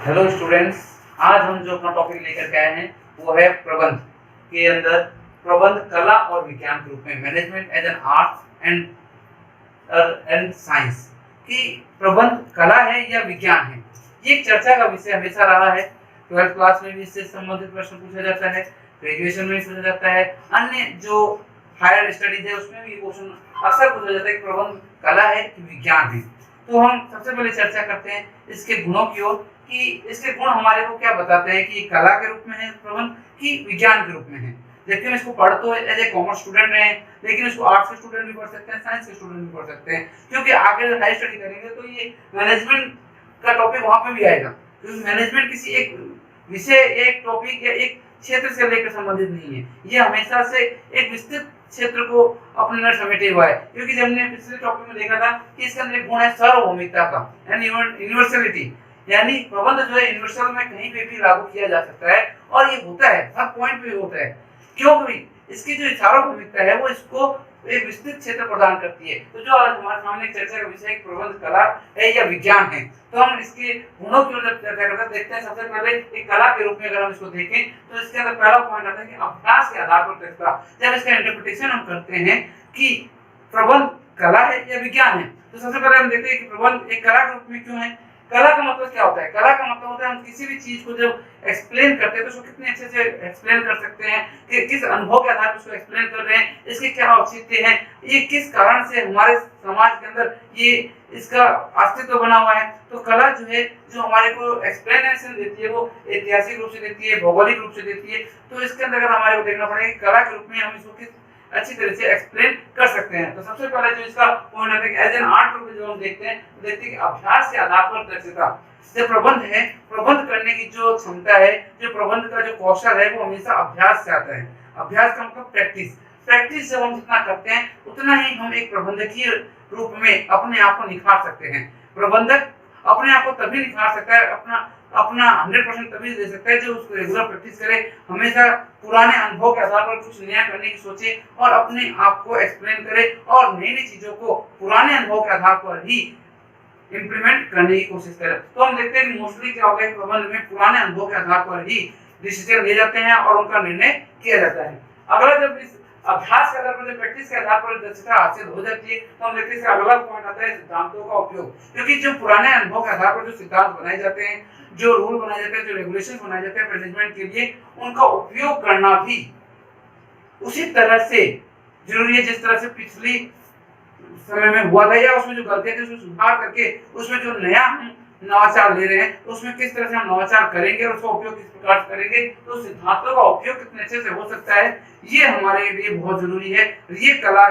Hello students, आज हम जो अपना टॉपिक लेकर के आए हैं वो है प्रबंध के अंदर प्रबंध कला और विज्ञान के रूप में management as an art and science कि प्रबंध कला है या विज्ञान है। ये एक चर्चा का विषय हमेशा रहा है। 12th क्लास में भी इससे संबंधित प्रश्न पूछा जाता है, ग्रेजुएशन में भी पूछा जाता है, अन्य जो हायर स्टडीज है उसमें भी ये क्वेश्चन अक्सर पूछा जाता है कि प्रबंध कला है कि विज्ञान है। तो हम सबसे पहले चर्चा करते हैं इसके गुणों की ओर कि इसके गुण हमारे को क्या बताते हैं कि कला के रूप में है प्रबंध कि विज्ञान के रूप में है। जबकि हम इसको पढ़ तो एज ए कॉमर्स स्टूडेंट रहे हैं, लेकिन इसको आर्ट्स के स्टूडेंट भी पढ़ सकते हैं, साइंस के स्टूडेंट भी पढ़ सकते हैं, क्योंकि आगे जब हाई स्टडी करेंगे तो ये मैनेजमेंट का टॉपिक वहां पे भी आएगा। क्योंकि मैनेजमेंट किसी एक विषय, एक टॉपिक या एक क्षेत्र से लेकर संबंधित नहीं है, ये हमेशा से एक विस्तृत क्षेत्र को अपने अंदर समेटे हुआ है। क्योंकि जब हमने पिछले टॉपिक में देखा था कि इसके अंदर एक गुण है सार्वभौमिकता का, यानी यूनिवर्सलिटी, यानी प्रबंध जो है यूनिवर्सल में कहीं पे भी लागू किया जा सकता है और ये होता है, हर पॉइंट पे होता है। क्योंकि इसकी जो सार्वभौमिकता है वो इसको एक विस्तृत क्षेत्र प्रदान करती है। तो जो आज हमारे सामने चर्चा का विषय प्रबंध कला है या विज्ञान है, तो हम इसके गुणों की ओर चर्चा करते हैं। देखते हैं सबसे पहले एक कला के रूप में अगर हम इसको देखें तो इसके अंदर पहला पॉइंट आता है कि अभ्यास के आधार पर दक्षता। जब इसका इंटरप्रिटेशन हम करते हैं कि प्रबंध कला है या विज्ञान है, तो सबसे पहले हम देखते हैं कि प्रबंध एक कला के रूप में क्यों है। कला का मतलब क्या होता है? कला का मतलब होता है हम किसी भी चीज को जब एक्सप्लेन करते हैं तो उसको कितने अच्छे से एक्सप्लेन कर सकते हैं, कि किस अनुभव के आधार पर उसको एक्सप्लेन कर रहे हैं, इसके क्या औचित्य हैं, ये किस कारण से हमारे समाज के अंदर ये इसका अस्तित्व बना हुआ है। तो कला जो है, जो हमारे को एक्सप्लेनेशन देती है, वो ऐतिहासिक रूप से देती है, भौगोलिक रूप से देती है। तो इसके अंदर हमारे को देखना पड़ेगा कि कला के रूप में हम इसको किस अच्छी तरह से एक्सप्लेन कर सकते हैं। तो सबसे पहले जो इसका पॉइंट आता है कि एज एन आर्ट रूप में जो हम देखते हैं कि अभ्यास के आधार पर दक्षता। जो प्रबंध है, प्रबंध करने की जो क्षमता है, जो प्रबंध का जो कौशल है, वो हमेशा अभ्यास से आता है। अभ्यास का मतलब प्रैक्टिस। प्रैक्टिस जब हम जितना करते हैं उतना ही हम एक प्रबंधकीय रूप में अपने आप को निखार सकते हैं। प्रबंधक अपने आप को तभी निखार सकता है, अपना 100% तभी दे सकता है जो उसको रेगुलर प्रैक्टिस करे, हमेशा पुराने अनुभव के आधार पर कुछ नया करने की सोचे और अपने आप को एक्सप्लेन करे और नई नई चीजों को पुराने अनुभव के आधार पर ही इंप्लीमेंट करने की कोशिश करें। तो हम देखते हैं कि मोस्टली क्या होता है, प्रबंध में पुराने अनुभव के आधार पर ही डिसीजन लिए जाते हैं और उनका निर्णय किया जाता है। अगला जब इस अभ्यास के आधार पर, प्रैक्टिस के आधार पर दक्षता हासिल हो जाती है, तो हम देखते हैं अगला पॉइंट आता है सिद्धांतों का उपयोग। क्योंकि जो पुराने अनुभव के आधार पर जो सिद्धांत बनाए जाते हैं, जो रूल बनाए जाते हैं, जो रेगुलेशन बनाए जाते हैं मैनेजमेंट के लिए, उनका उपयोग करना भी उसी तरह से जरूरी है जिस तरह से पिछली समय में हुआ था, या उसमें जो गलतियां थी उसमें सुधार करके उसमें जो नया हम नवाचार ले रहे हैं उसमें किस तरह से हम नवाचार करेंगे और उसका उपयोग किस प्रकार से करेंगे, तो सिद्धांतों का उपयोग कितने अच्छे से हो सकता है, ये हमारे लिए बहुत जरूरी है। ये कला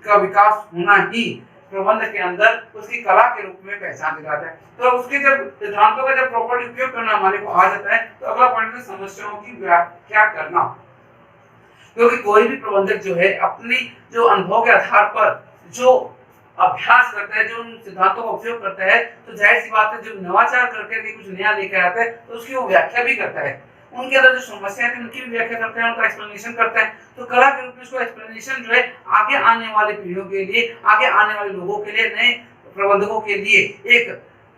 का विकास होना ही प्रबंध के अंदर उसकी कला के रूप में पहचान दिलाता है। तो उसके जब सिद्धांतों का जब प्रॉपर्ली उपयोग करना हमारे को आ जाता है, तो अगला पॉइंट है समस्याओं की व्याख्या करना। क्योंकि कोई भी प्रबंधक जो है अपनी जो अनुभव के आधार पर जो अभ्यास करता है, जो उन सिद्धांतों का उपयोग करता है, तो जाहिर सी बात है जब नवाचार करके कुछ नया लेकर आता है तो उसकी वो व्याख्या भी करता है। उनके अंदर जो समस्या है उनकी भी व्याख्या करता है, उनका एक्सप्लेनेशन करता है। तो कला के रूप में उसको एक्सप्लेनेशन जो है आगे आने वाले पीढ़ियों के लिए, आगे आने वाले लोगों के लिए, नए प्रबंधकों के लिए एक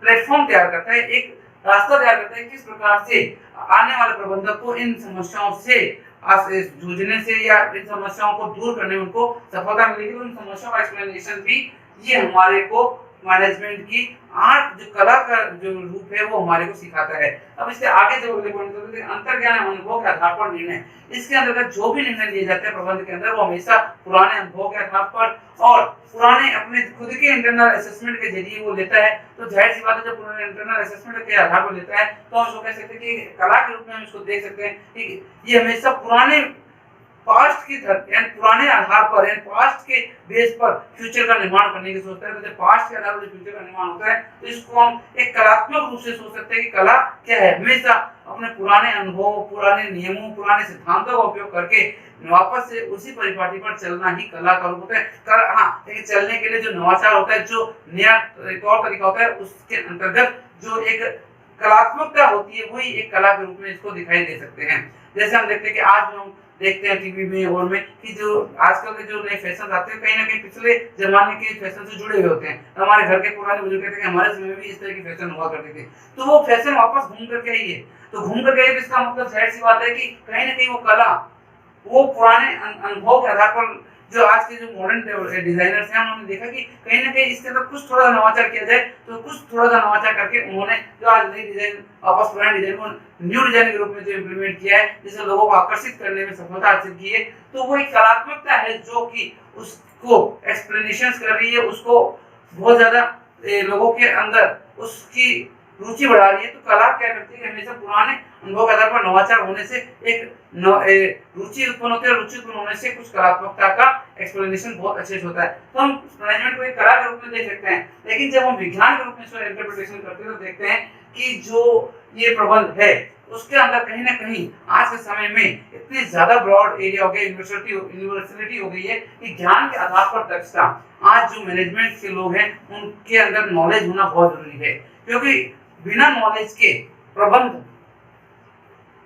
प्लेटफॉर्म तैयार करता है, एक रास्ता तैयार करता है किस प्रकार से आने वाले प्रबंधक को इन समस्याओं से जूझने से या इन समस्याओं को दूर करने में उनको सफलता मिलेगी। उन समस्याओं का एक्सप्लेनेशन भी ये हमारे को मैनेजमेंट की आर्ट, जो कला का जो रूप है, वो हमारे को सिखाता है। अब इसके आगे जो अगले पॉइंट करते हैं अंतर्ज्ञान अनुभव के आधार पर निर्णय। इसके अंतर्गत जो भी निर्णय लिए जाते हैं प्रबंध के अंदर, वो हमेशा पुराने अनुभव के आधार पर और पुराने अपने खुद के इंटरनल असेसमेंट के जरिए वो लेता है। तो जाहिर सी बात है जब पुराने इंटरनल असेसमेंट के आधार पर लेता है तो हम इसको कह सकते हैं कि कला के रूप में हम इसको देख सकते हैं कि ये हमेशा पुराने पास्ट की यानी पुराने आधार पर, यानी पास्ट के बेस पर फ्यूचर का निर्माण करने की सोचता है। तो जब पास्ट के आधार पर फ्यूचर का निर्माण होता है तो इसको हम एक कलात्मक रूप से सोच सकते हैं कि कला क्या है, हमेशा अपने पुराने अनुभव, पुराने नियमों, पुराने सिद्धांतों का उपयोग करके वापस से उसी परिपाटी पर चलना ही कला का रूप होता है। हाँ, लेकिन चलने के लिए जो नवाचार होता है, जो नया तौर तरीका होता है, उसके अंतर्गत जो एक कलात्मकता होती है, वही एक कला के रूप में इसको दिखाई दे सकते हैं। जैसे हम देखते हैं कि आज हम देखते हैं टीवी में और में कि जो आजकल के जो नए फैशन आते हैं कहीं ना कहीं पिछले जमाने के फैशन से जुड़े हुए होते हैं। हमारे घर के पुराने बुजुर्ग कहते हैं कि हमारे समय में भी इस तरह की फैशन हुआ करती थी, तो वो फैशन वापस घूम करके आई है। तो घूम करके आई तो इसका मतलब जाहिर सी बात है कि कहीं ना कहीं वो कला, वो पुराने अनुभव के आधार पर जो आज के जो मॉडर्न डिजाइनर्स हैं उन्होंने देखा कि कहीं ना कहीं इसके अंदर कुछ थोड़ा नवाचार किया जाए, तो कुछ थोड़ा सा नवाचार करके उन्होंने जो आज नई डिजाइन वापस पुराने डिजाइन को न्यू डिजाइन के रूप में जो इम्प्लीमेंट किया है, जिससे लोगों को आकर्षित करने में सफलता हासिल की है। तो वो एक कलात्मकता है जो कि उसको एक्सप्लेनेशन कर रही है, उसको बहुत ज्यादा लोगों के अंदर उसकी रुचि बढ़ा रही है। तो कला क्या करती है, हमेशा पुराने अनुभव के आधार पर नवाचार होने से एक रुचि उत्पन्न होती है, और रुचि उत्पन्न होने से कुछ कलात्मकता का एक्सप्लेनेशन बहुत अच्छे से होता है। तो हम मैनेजमेंट को एक कला के रूप में देख सकते हैं, लेकिन जब हम विज्ञान के रूप में इसको इंटरप्रिटेशन करते हैं तो देखते हैं कि जो ये प्रबंध है उसके अंदर कहीं ना कहीं आज के समय में इतनी ज्यादा ब्रॉड एरिया हो गया, यूनिवर्सलिटी हो गई है कि ज्ञान के आधार पर दक्षता, आज जो मैनेजमेंट के लोग हैं उनके अंदर नॉलेज होना बहुत जरूरी है, क्योंकि बिना नॉलेज के प्रबंध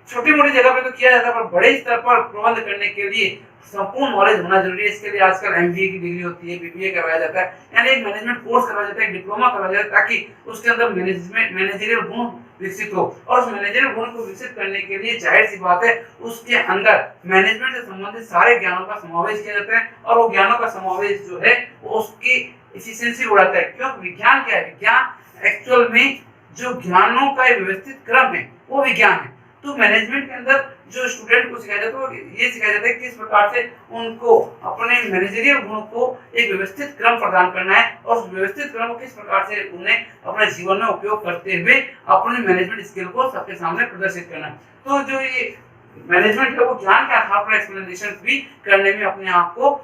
छोटी मोटी जगह पे तो किया जाता है, पर बड़े स्तर पर प्रबंध करने के लिए संपूर्ण नॉलेज होना जरूरी है। इसके लिए आजकल एमबीए की डिग्री होती है, बीबीए करवाया जाता है, यानी एक मैनेजमेंट कोर्स करवाया जाता है, एक डिप्लोमा करवाया जाता है, ताकि उसके अंदर मैनेजरियल गुण विकसित हो। और उस मैनेजरियल गुण को विकसित करने के लिए जाहिर सी बात है उसके अंदर मैनेजमेंट से संबंधित सारे ज्ञानों का समावेश किया जाता है, और वो ज्ञानों का समावेश जो है वो उसकी एफिशिएंसी बढ़ाता है। क्यों? विज्ञान क्या है? विज्ञान एक्चुअल में जो ज्ञानों का एक व्यवस्थित क्रम है वो विज्ञान है। तो मैनेजमेंट के अंदर जो स्टूडेंट को सिखाया जाता है वो ये सिखाया जाता है कि किस प्रकार से उनको अपने मैनेजरियल गुणों को एक व्यवस्थित क्रम प्रदान करना है, और उस व्यवस्थित क्रम को किस प्रकार से उन्हें अपने जीवन में उपयोग करते हुए अपने मैनेजमेंट स्किल को सबके सामने प्रदर्शित करना है। तो जो ये मैनेजमेंट है वो ज्ञान के आधार पर एक्सप्लेनेशन भी करने में अपने आप को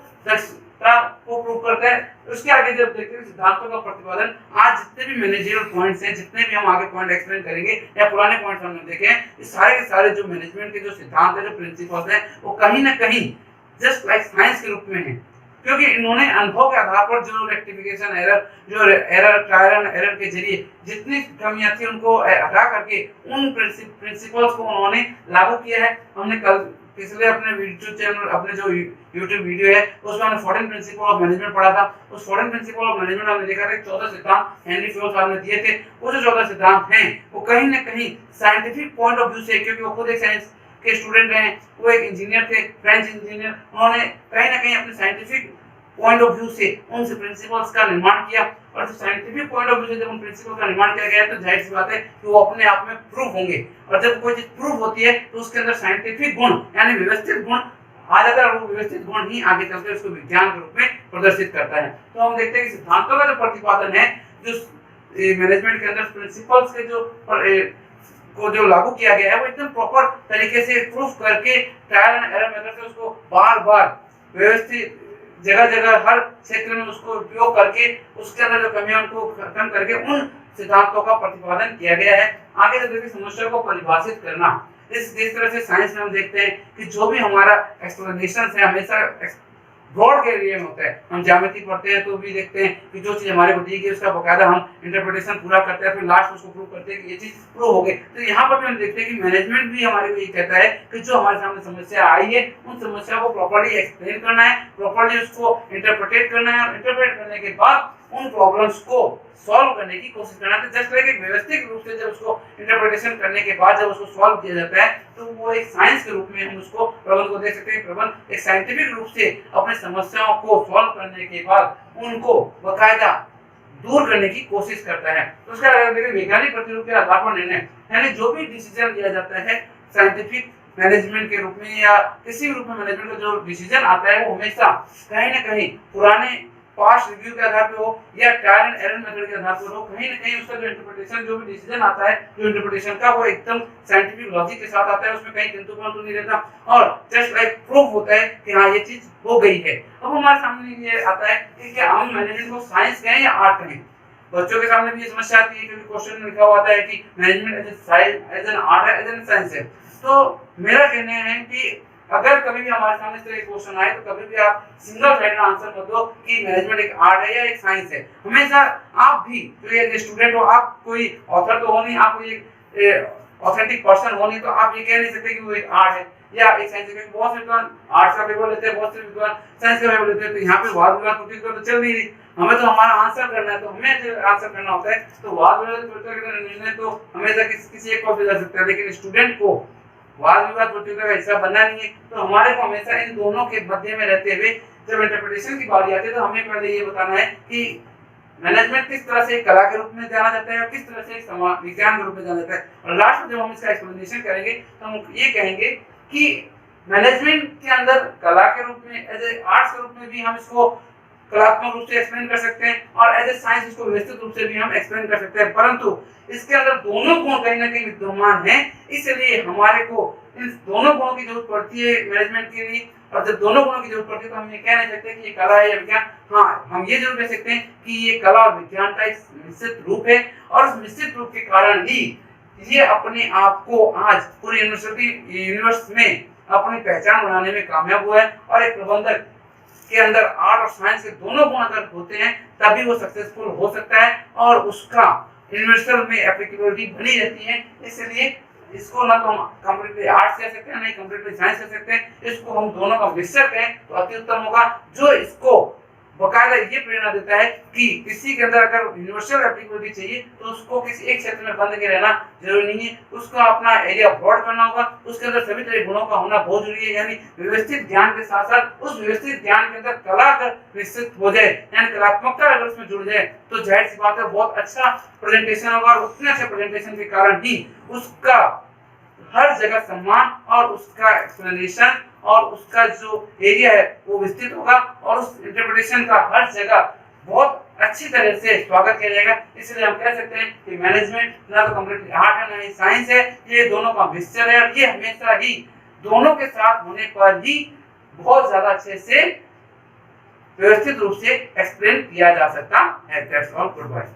को प्रूव करता है। उसके आगे जब देखते हैं सिद्धांतों का प्रतिपादन, आज जितने भी मैनेजरियल पॉइंट्स हैं, जितने भी हम आगे पॉइंट एक्सप्लेन करेंगे या पुराने पॉइंट्स हमने देखे हैं, ये सारे के सारे जो मैनेजमेंट के जो सिद्धांत है, जो प्रिंसिपल्स हैं, वो कहीं ना कहीं जस्ट लाइक साइंस के रूप में है, क्योंकि इन्होंने अनुभव के आधार पर जो रेक्टिफिकेशन एरर, जो एरर ट्रायल एंड एरर के जरिए जितनी कमियां थी उनको हटा करके उन प्रिंसिपल्स को उन्होंने लागू किया है। हमने कल पिछले अपने यूट्यूब चैनल, अपने जो यूट्यूब वीडियो है उसमें हमने 14 प्रिंसिपल ऑफ मैनेजमेंट पढ़ा था। उस 14 प्रिंसिपल ऑफ मैनेजमेंट हमने देखा था 14 सिद्धांत हेनरी फ्योल साहब ने दिए थे। वो जो 14 सिद्धांत हैं वो कहीं ना कहीं साइंटिफिक पॉइंट ऑफ व्यू से, क्योंकि वो खुद एक साइंस के स्टूडेंट हैं, वो एक इंजीनियर थे, फ्रेंच इंजीनियर, उन्होंने कहीं ना कहीं अपने साइंटिफिक पॉइंट ऑफ व्यू से उन प्रिंसिपल्स का निर्माण किया। और जो साइंटिफिक पॉइंट ऑफ व्यू से जब उन प्रिंसिपल्स का निर्माण किया गया तो जाहिर सी बात है कि वो अपने आप में प्रूफ होंगे, और जब कोई चीज प्रूफ होती है तो उसके अंदर साइंटिफिक गुण यानी व्यवस्थित गुण आ जाता है, और वो व्यवस्थित गुण ही आगे चलकर उसको विज्ञान के रूप में प्रदर्शित करता है। तो हम देखते हैं कि सिद्धांतों का जो प्रतिपादन है, जो मैनेजमेंट के अंदर प्रिंसिपल्स के जो लागू किया गया है, वो एकदम प्रॉपर तरीके से प्रूफ करके ट्रायल एंड एरर मेथड से उसको बार बार व्यवस्थित जगह जगह हर क्षेत्र में उसको उपयोग करके उसके अंदर जो कमियां उनको खत्म करके उन सिद्धांतों का प्रतिपादन किया गया है। आगे जब देखिए समस्या को परिभाषित करना, जिस तरह से साइंस में हम देखते हैं कि जो भी हमारा एक्सप्लेनेशन है हमेशा ब्रॉड के एरिया में होता है। हम ज्यामिति पढ़ते हैं तो भी देखते हैं कि जो चीज हमारे को दी गई उसका बकायदा हम इंटरप्रिटेशन पूरा करते हैं, फिर लास्ट उसको प्रूव करते हैं कि ये चीज प्रूव हो गई। तो यहाँ पर भी हम देखते हैं कि मैनेजमेंट भी हमारे को ये कहता है कि जो हमारे सामने समस्या आई है उन समस्या को प्रॉपर्ली एक्सप्लेन करना है, प्रॉपर्ली उसको इंटरप्रिटेट करना है, और इंटरप्रेट करने के बाद उन प्रॉब्लम्स को सॉल्व करने की कोशिश करना है। जस्ट लाइक एक व्यवस्थित रूप से जब उसको इंटरप्रिटेशन करने के बाद जब उसको सॉल्व किया जाता है तो वो एक साइंस के रूप में हम उसको प्रबंध को देख सकते हैं। प्रबंध एक साइंटिफिक रूप से अपने समस्याओं को सॉल्व करने के बाद उनको बकायदा दूर करने की कोशिश करता है। तो उसका देखिए वैज्ञानिक प्रतिरूप के आधार पर निर्णय, यानी जो भी डिसीजन लिया जाता है साइंटिफिक मैनेजमेंट के रूप में या किसी भी रूप में मैनेजमेंट का जो डिसीजन आता है वो हमेशा कहीं ना कहीं पुराने पास्ट रिव्यू के आधार पे हो या ट्रायल एंड एरर मेथड के आधार पर हो, कहीं ना कहीं उसका जो इंटरप्रिटेशन, जो भी डिसीजन आता है, जो इंटरप्रिटेशन का, वो एकदम साइंटिफिक लॉजिक के साथ आता है, उसमें कहीं किंतु परंतु नहीं रहता, और जस्ट लाइक प्रूफ होता है कि हाँ ये चीज हो गई है। अब हमारे सामने ये आता है कि क्या हम मैनेजमेंट को साइंस कहें या आर्ट कहें। बच्चों के सामने भी ये समस्या आती है क्योंकि क्वेश्चन में लिखा हुआ आता है कि मैनेजमेंट एज एन आर्ट है, एज एन साइंस है। तो मेरा कहना है कि अगर कभी भी हमारे सामने से क्वेश्चन आए तो कभी भी आप सिंगल साइडेड आंसर मत दो कि मैनेजमेंट एक आर्ट है या एक साइंस है। हमेशा आप भी जो एक स्टूडेंट हो, आप कोई ऑथर तो हो नहीं, आप कोई ऑथेंटिक पर्सन हो नहीं, तो आप ये कह नहीं सकते कि वो एक आर्ट है या एक साइंस के बहुत से विद्वान आर्ट्स का पेपर लेते हैं, बहुत से विद्वान साइंस का पेपर लेते हैं, तो यहाँ पे वाद विवाद प्रतियोगिता तो चल नहीं रही, हमें तो हमारा आंसर करना है, तो हमें जो आंसर करना होता है, तो वाद विवाद प्रतियोगिता का निर्णय तो हमेशा किसी एक को भी कर सकता है, लेकिन स्टूडेंट को वाद विवाद प्रतियोगिता का हिस्सा बनना नहीं है। तो हमारे को हमेशा इन दोनों के मध्य में रहते हुए जब इंटरप्रिटेशन की बारी आती है तो हमें पहले ये बताना है कि मैनेजमेंट किस तरह से एक कला के रूप में जाना जाता है और किस तरह से एक विज्ञान के रूप में जाना जाता है। और लास्ट में जब हम इसका एक्सप्लेनेशन करेंगे तो हम ये कहेंगे कि मैनेजमेंट के अंदर कला के रूप में, एज ए आर्ट्स के रूप में भी हम इसको कलात्मक रूप से एक्सप्लेन कर सकते हैं और एज ए साइंस इसको व्यवस्थित रूप से भी हम एक्सप्लेन कर सकते हैं, परंतु इसके अंदर दोनों गुण कहीं ना कहीं विद्यमान हैं, इसलिए हमारे को इन दोनों गुणों की जरूरत पड़ती है मैनेजमेंट के लिए। और जब दोनों गुणों की जरूरत पड़ती है तो हम ये कह नहीं सकते कि ये कला है या विज्ञान। हाँ, हम ये जरूर कह सकते हैं कि ये कला और विज्ञान का एक निश्चित रूप है और उस निश्चित रूप के कारण ही ये अपने आप को आज पूरे यूनिवर्स में अपनी पहचान बनाने में कामयाब हुआ है। और एक प्रबंधक के अंदर आर्ट और साइंस के दोनों गुण अगर होते हैं तभी वो सक्सेसफुल हो सकता है और उसका यूनिवर्सल में एप्लीकेबिलिटी बनी रहती है। इसलिए इसको ना तो हम कंप्लीटली आर्ट्स कह सकते हैं, नहीं कंप्लीटली साइंस कह सकते हैं, इसको हम दोनों का मिक्सचर कहें तो अति उत्तम होगा, जो इसको बकायदा ये प्रेरणा देता है कि किसी के अंदर अगर यूनिवर्सल एप्लीकेबिलिटी चाहिए तो उसको किसी एक क्षेत्र में बंद के रहना जरूरी नहीं है, उसका अपना एरिया ब्रॉड करना होगा, उसके अंदर सभी तरह गुणों का होना बहुत जरूरी है। यानी व्यवस्थित ज्ञान के साथ साथ उस व्यवस्थित ज्ञान के अंदर कला अगर विकसित हो जाए, यानी कलात्मकता अगर उसमें जुड़ जाए तो जाहिर सी बात है बहुत अच्छा प्रेजेंटेशन होगा और उतने अच्छे प्रेजेंटेशन के कारण ही उसका हर जगह सम्मान और उसका एक्सप्लेनेशन और उसका जो एरिया है वो विस्तृत होगा और उस इंटरप्रिटेशन का हर जगह बहुत अच्छी तरह से स्वागत किया जाएगा। इसलिए हम कह सकते हैं कि मैनेजमेंट ना तो कंप्लीटली आर्ट है ना ही साइंस है, ये दोनों का मिक्सचर है और ये हमेशा ही दोनों के साथ होने पर ही बहुत ज्यादा अच्छे से व्यवस्थित रूप से एक्सप्लेन किया जा सकता है। That's all, good bye.